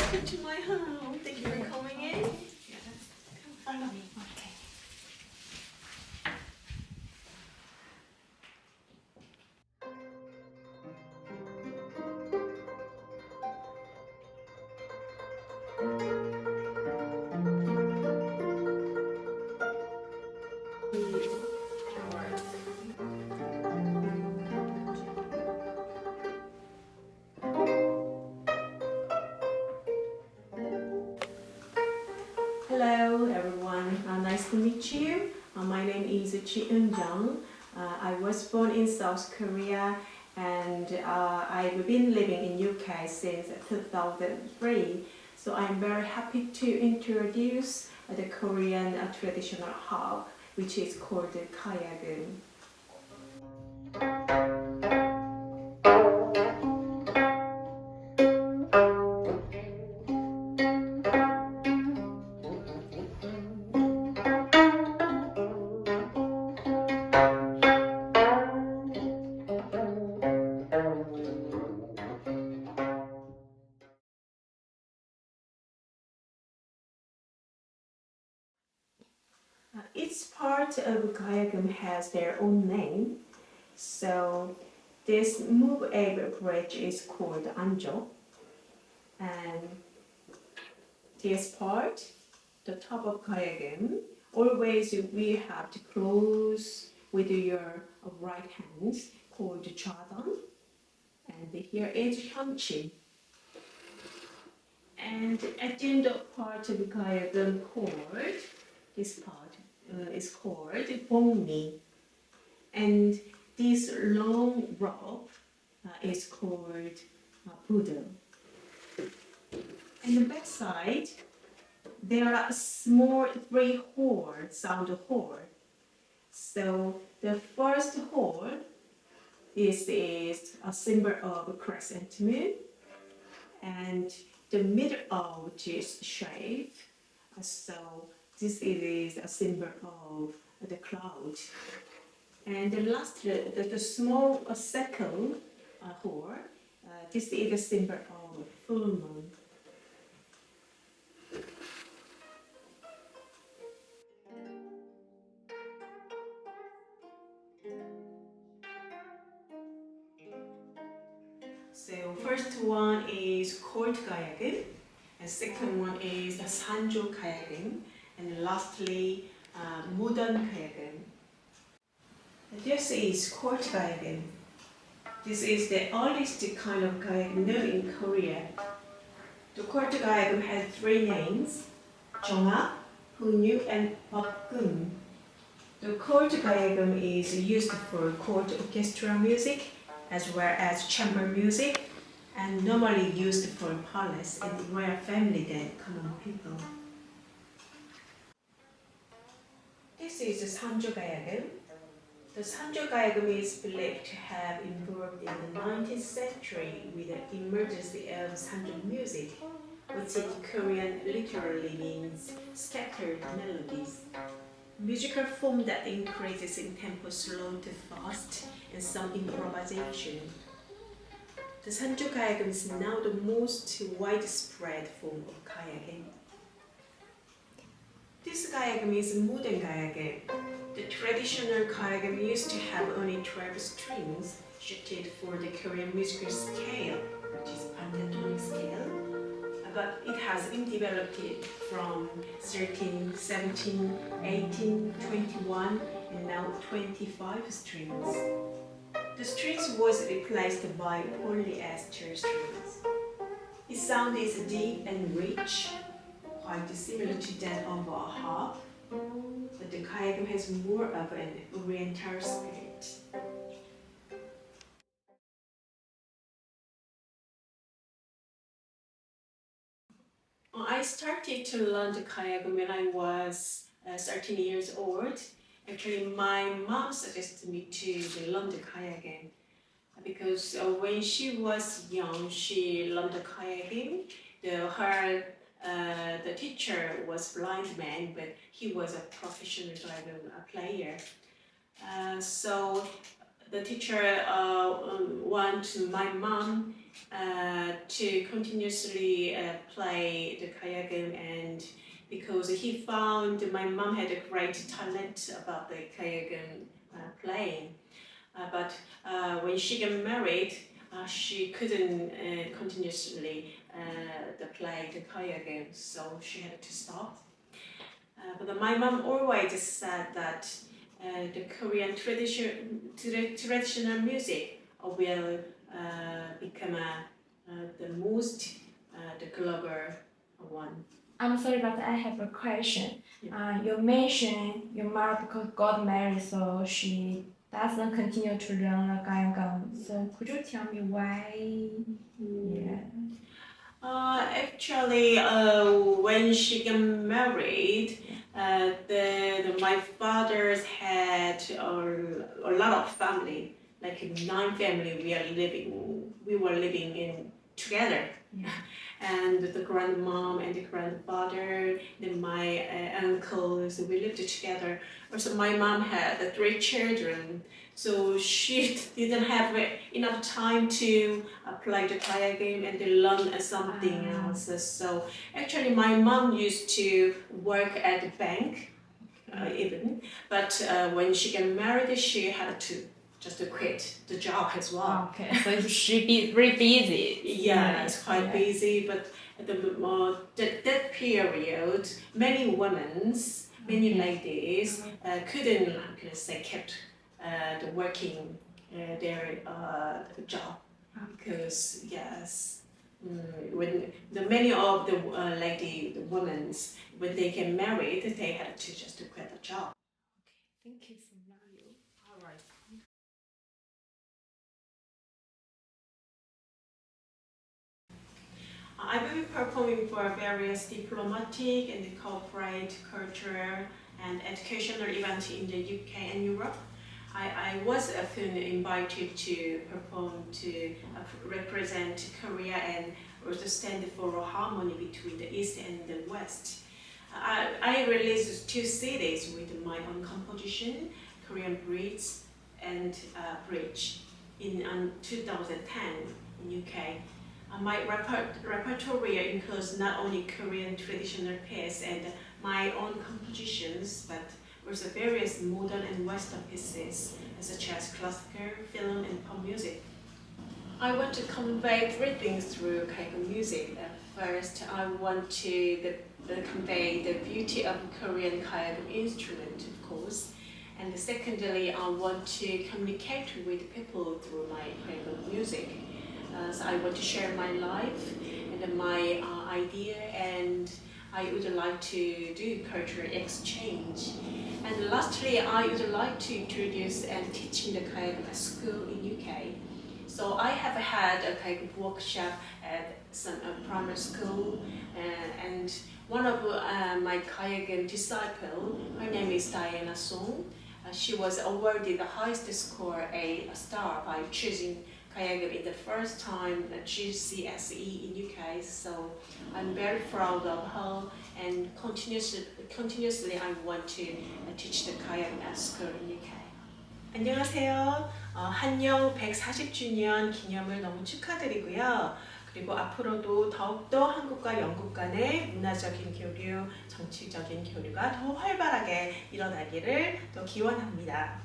Welcome to my home. Thank you for coming in. Follow me. Okay. Hello everyone, nice to meet you. My name is Ji-Eun Jung. I was born in South Korea and I've been living in UK since 2003. So I'm very happy to introduce the Korean traditional harp, which is called the Gayageum. Each part of Gayageum has their own name. So this movable bridge is called anjo, and this part, the top of Gayageum, always we have to close with your right hand called chadan, and here is hanchi. And at the end of part of Gayageum cord, this part is called bongmi, and this long rope is called budo. And the back side, there are small three holes, sound hole. So the first hole, this is a symbol of crescent moon, and the middle of this shape, so this is a symbol of the cloud. And the last, the small second hole, this is a symbol of full moon. So first one is court Gayageum, and second one is Sanjo Gayageum, and lastly modern Gayageum. This is court Gayageum. This is the earliest kind of Gayageum known in Korea. The court Gayageum has three names: Jung, Hunyu, and Bakgun. The court Gayageum is used for court orchestra music as well as chamber music, and normally used for palace and royal family than common people. This is the Sanjo Gayageum. The Sanjo Gayageum is believed to have evolved in the 19th century with the emergence of Sanjo music, which in Korean literally means scattered melodies. Musical form that increases in tempo slow to fast and some improvisation. The Sanjo Gayageum is now the most widespread form of Gayageum. This Gayageum is modern Gayageum. The traditional Gayageum used to have only 12 strings, suited for the Korean musical scale, which is pentatonic scale. But it has been developed from 13, 17, 18, 21, and now 25 strings. The strings was replaced by polyester strings. Its sound is deep and rich, quite similar to that of a harp, but the Gayageum has more of an oriental spirit. I started to learn the Gayageum when I was 13 years old. Actually, my mom suggested me to learn the Gayageum because when she was young, she learned the Gayageum. The teacher was a blind man, but he was a professional Gayageum player. So the teacher want my mom to continuously play the Gayageum, and because he found my mom had a great talent about the Gayageum playing. But when she got married, she couldn't continuously play the Gayageum, so she had to stop. But my mom always said that the Korean traditional music will become the most the global one. I'm sorry, but I have a question. You mentioned your mother got married, so she doesn't continue to learn the Gayageum. So could you tell me why? Yeah. Actually, when she got married, my father's had a lot of family, like 9 family. We were living in together. Yeah. And the grandmom and the grandfather, then my uncles, we lived together. Also, my mom had 3 children, so she didn't have enough time to play the Gayageum and to learn something else. So actually, my mom used to work at the bank, even, but when she got married, she had to just quit the job as well. Okay, so she be very busy. Yeah, it's quite busy, but that period, many ladies couldn't, kept the working their job, because yes, when many of the women's, when they get married, they had to just quit the job. Okay, thank you for value. All right. I will be performing for various diplomatic and corporate, cultural and educational events in the UK and Europe. I was often invited to perform to represent Korea and also stand for harmony between the East and the West. I released 2 CDs with my own composition, Korean Bridge and Bridge, in 2010 in UK. My repertoire includes not only Korean traditional pieces and my own compositions, but also various modern and Western pieces, such as classical, film, and pop music. I want to convey 3 things through Gayageum music. First, I want to convey the beauty of Korean Gayageum instrument, of course. And secondly, I want to communicate with people through my Gayageum music. So I want to share my life and my idea, and I would like to do cultural exchange. And lastly, I would like to introduce and teaching the Gayageum at school in UK. So I have had a Gayageum workshop at some primary school, and one of my Gayageum disciple, her name is Diana Song. She was awarded the highest score, a star, by choosing Gayageum in the first time at GCSE in UK, so I'm very proud of her, and continuously I want to teach the Gayageum at school in UK. 안녕하세요. 한영 140주년 기념을 너무 축하드리고요. 그리고 앞으로도 더욱더 한국과 영국 간의 문화적인 교류, 정치적인 교류가 더 활발하게 일어나기를 또 기원합니다.